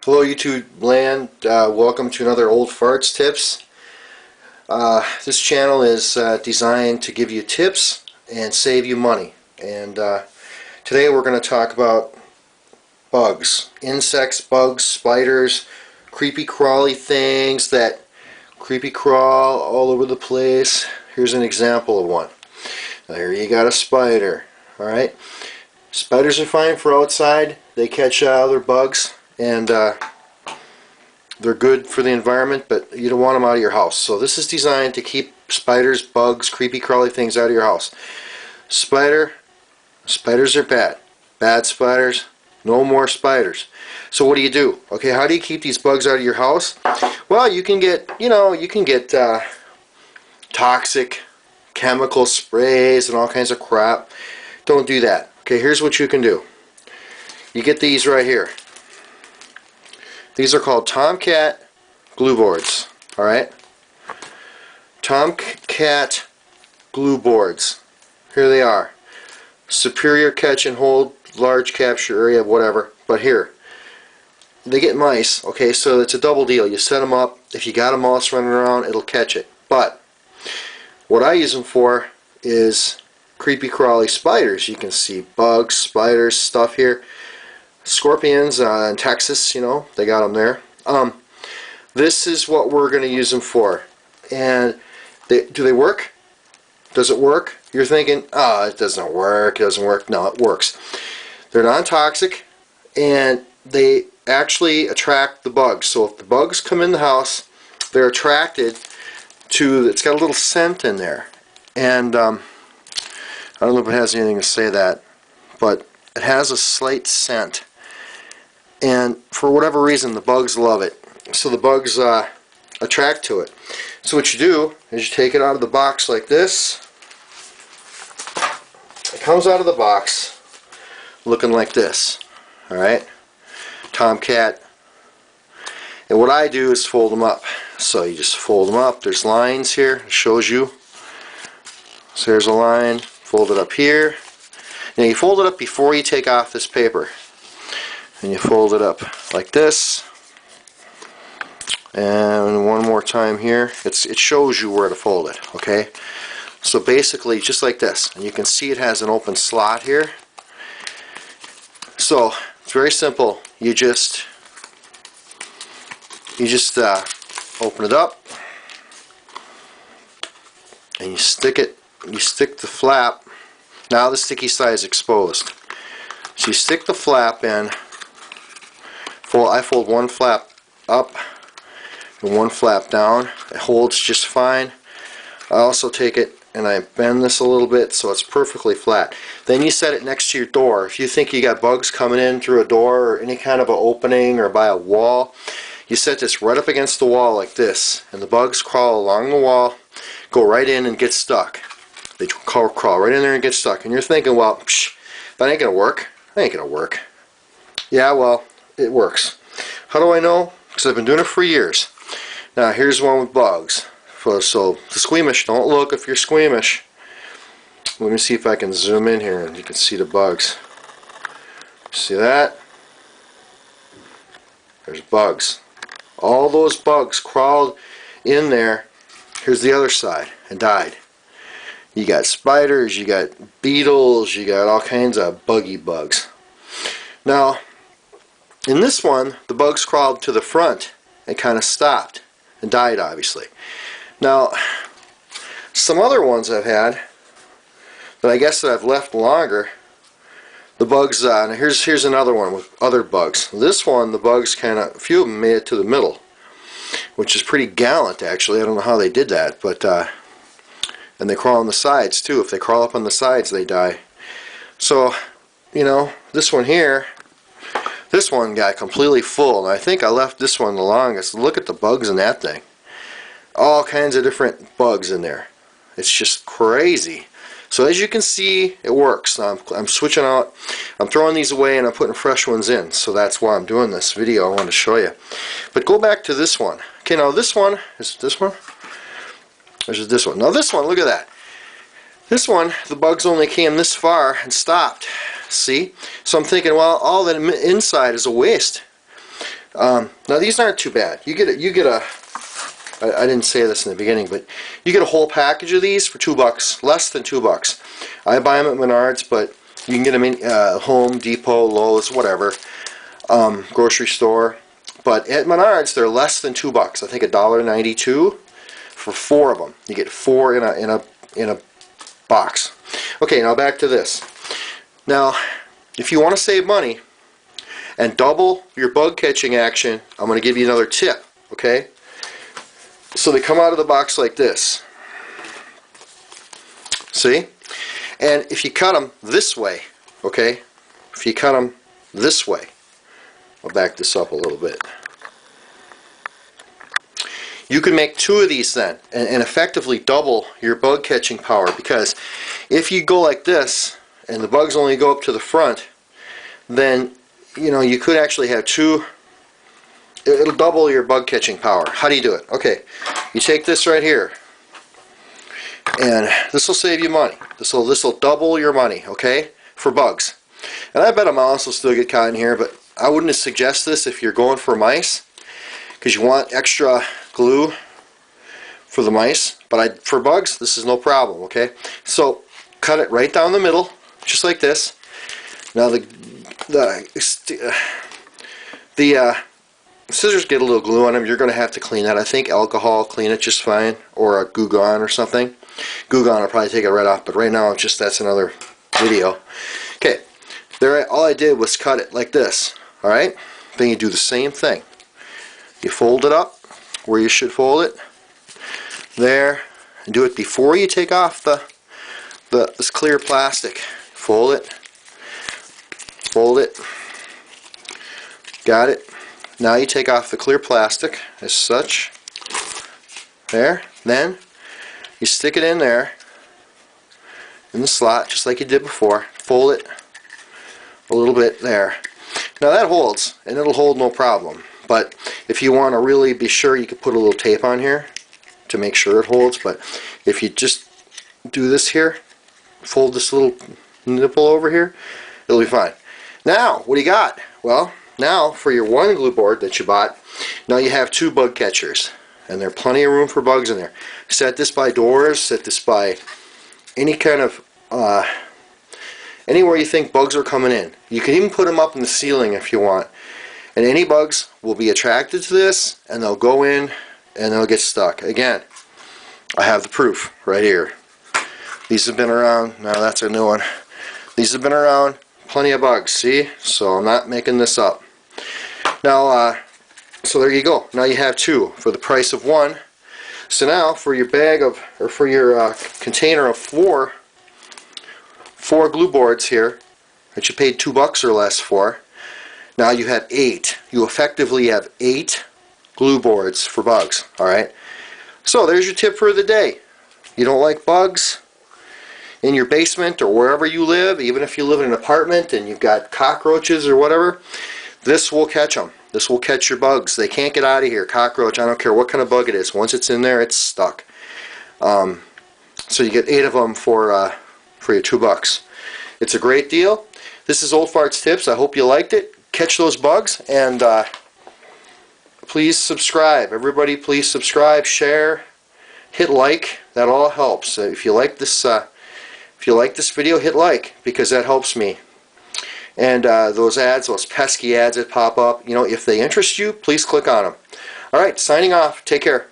Hello YouTube land, welcome to another Old Farts Tips. This channel is designed to give you tips and save you money. And today we're going to talk about bugs. Insects, bugs, spiders, creepy crawly things that creepy crawl all over the place. Here's an example of one. There you got a spider. Alright, spiders are fine for outside. They catch other bugs. And they're good for the environment, but you don't want them out of your house. So this is designed to keep spiders, bugs, creepy crawly things out of your house. Spiders are bad. Bad spiders, no more spiders. So what do you do? Okay, how do you keep these bugs out of your house? Well, you can get, toxic chemical sprays and all kinds of crap. Don't do that. Okay, here's what you can do. You get these right here. These are called Tomcat glue boards. Alright? Tomcat glue boards. Here they are. Superior catch and hold, large capture area, whatever. But here, they get mice. Okay, so it's a double deal. You set them up. If you got a mouse running around, it'll catch it. But what I use them for is creepy crawly spiders. You can see bugs, spiders, stuff here. Scorpions in Texas, they got them there. This is what we're going to use them for. And do they work? Does it work? You're thinking, oh, it doesn't work, it doesn't work. No, it works. They're non-toxic, and they actually attract the bugs. So if the bugs come in the house, they're attracted to, it's got a little scent in there. And I don't know if it has anything to say that, but it has a slight scent. And for whatever reason, the bugs love it. So the bugs attract to it. So what you do is you take it out of the box like this. It comes out of the box looking like this. Alright? Tomcat. And what I do is fold them up. So you just fold them up. There's lines here. It shows you. So there's a line. Fold it up here. Now you fold it up before you take off this paper. And you fold it up like this. And one more time here. It shows you where to fold it. Okay? So basically just like this. And you can see it has an open slot here. So it's very simple. You just open it up. And you stick it. You stick the flap. Now the sticky side is exposed. So you stick the flap in. I fold one flap up and one flap down. It holds just fine. I also take it and I bend this a little bit so it's perfectly flat. Then you set it next to your door. If you think you got bugs coming in through a door or any kind of an opening or by a wall, you set this right up against the wall like this, and the bugs crawl along the wall, go right in and get stuck. They crawl right in there and get stuck. And you're thinking, well, that ain't going to work. That ain't going to work. Yeah, well, it works. How do I know? Because I've been doing it for years. Now, here's one with bugs. So, the squeamish, don't look if you're squeamish. Let me see if I can zoom in here and you can see the bugs. See that? There's bugs. All those bugs crawled in there. Here's the other side and died. You got spiders, you got beetles, you got all kinds of buggy bugs. Now, in this one, the bugs crawled to the front and kind of stopped and died, obviously. Now, some other ones I've had that I guess that I've left longer, the bugs, now here's another one with other bugs. This one, the bugs a few of them made it to the middle, which is pretty gallant, actually. I don't know how they did that, but, and they crawl on the sides, too. If they crawl up on the sides, they die. So, this one here, this one got completely full, and I think I left this one the longest. Look at the bugs in that thing. All kinds of different bugs in there. It's just crazy. So as you can see, it works. I'm switching out. I'm throwing these away and I'm putting fresh ones in. So that's why I'm doing this video. I want to show you. But go back to this one. Okay, now this one, is it this one? Or is it this one? Now this one, look at that. This one, the bugs only came this far and stopped. See? So I'm thinking, well, all that inside is a waste. Now these aren't too bad. You get a I didn't say this in the beginning, but you get a whole package of these for $2, less than $2. I buy them at Menards, but you can get them in Home Depot, Lowe's, whatever, grocery store. But at Menards, they're less than $2. I think $1.92 for 4 of them. You get 4 in a box. Okay, now back to this. Now, if you want to save money and double your bug catching action, I'm going to give you another tip. Okay. So they come out of the box like this. See? And if you cut them this way, okay? If you cut them this way, I'll back this up a little bit. You can make 2 of these then and effectively double your bug catching power, because if you go like this and the bugs only go up to the front, then you could actually have 2. It'll double your bug catching power. How do you do it? Okay, you take this right here, and this will save you money. This will double your money, okay, for bugs. And I bet a mouse will still get caught in here, but I wouldn't suggest this if you're going for mice, because you want extra glue for the mice. But for bugs, this is no problem, okay? So cut it right down the middle, just like this. Now the scissors get a little glue on them. You're going to have to clean that. I think alcohol will clean it just fine, or a Goo Gone or something. Goo Gone will probably take it right off, but right now that's another video. Okay, there. All I did was cut it like this. All right. Then you do the same thing. You fold it up where you should fold it. There, and do it before you take off this clear plastic. Fold it. Fold it. Got it. Now you take off the clear plastic as such. There. Then you stick it in there in the slot just like you did before. Fold it a little bit there. Now that holds, and it'll hold no problem. But if you want to really be sure, you can put a little tape on here to make sure it holds. But if you just do this here, fold this little nipple over here, it'll be fine. Now, what do you got? Well, now for your one glue board that you bought, now you have 2 bug catchers, and there's plenty of room for bugs in there. Set this by doors, set this by any kind of anywhere you think bugs are coming in. You can even put them up in the ceiling if you want, and any bugs will be attracted to this, and they'll go in and they'll get stuck. Again, I have the proof right here. These have been around. Now that's a new one. These have been around. Plenty of bugs, see? So I'm not making this up. Now, so there you go. Now you have 2 for the price of 1. So now for your bag of, or for your container of 4 glue boards here that you paid $2 or less for, now you have 8. You effectively have 8 glue boards for bugs. All right. So there's your tip for the day. You don't like bugs in your basement or wherever you live, even if you live in an apartment and you've got cockroaches or whatever, this will catch them. This will catch your bugs. They can't get out of here. Cockroach, I don't care what kind of bug it is. Once it's in there, it's stuck. So you get 8 of them for your $2. It's a great deal. This is Old Farts Tips. I hope you liked it. Catch those bugs, and please subscribe. Everybody, please subscribe, share, hit like. That all helps. If you like this video, hit like, because that helps me. And those ads, those pesky ads that pop up, if they interest you, please click on them. All right, signing off. Take care.